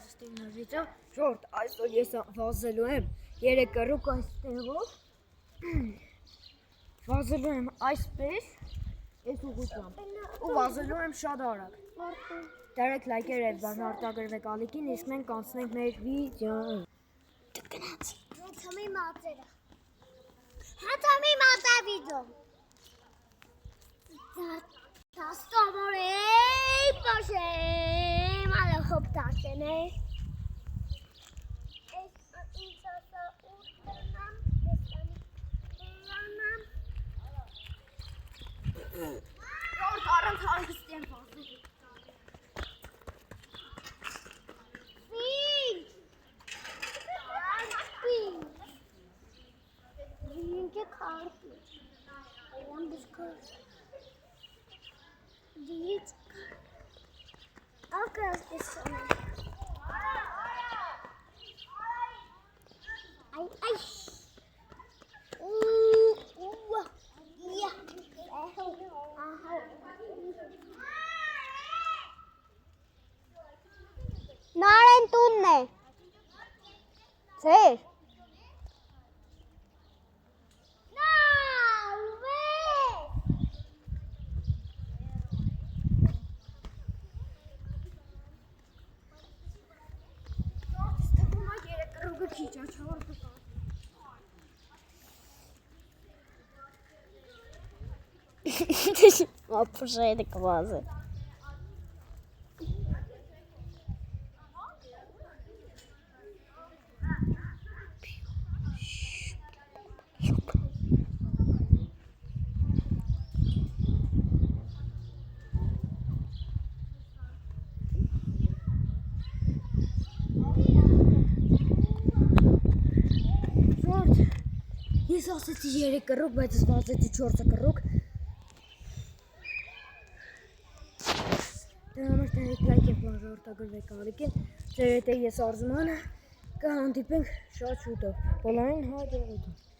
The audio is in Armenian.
Աստին վիճը, ժորդ, այսօր ես վազելու եմ 3 կռուկ այստեղով, վազելու եմ այսպես, այս ուղղությամբ, ու վազելու եմ շատ արագ, դարեք լայքեր և բաժնարտագրվեք ալիքին, իսկ մենք կանցնենք մեր վիդեոն։ Գնացի։ Հացամի մածերը։ Հացամի մածա վիդեո։ Դաստամոր էի պաշեմ, ալը խոպ տաշեն է։ Այս ինձ ասա ուր կրնամ, դեստանի կրանամ։ Ժորդ առանց հանգստ եմ վազել։ Vinke kartı. Ayağım biz kız. Değil. Al kız sana. Ay ay. Ya. Naren tunne. Ser. Опушай классы. Ես ասեցի 3 կռուկ, բայց ես վազեցի 4 կռուկ։ Դրա համար դարեք լայք և բաժնարտագրվեք ալիքին, ձեր հետ է ես Արզմանը, կհանդիպենք շատ շուտով, բոլորին հաջողություն։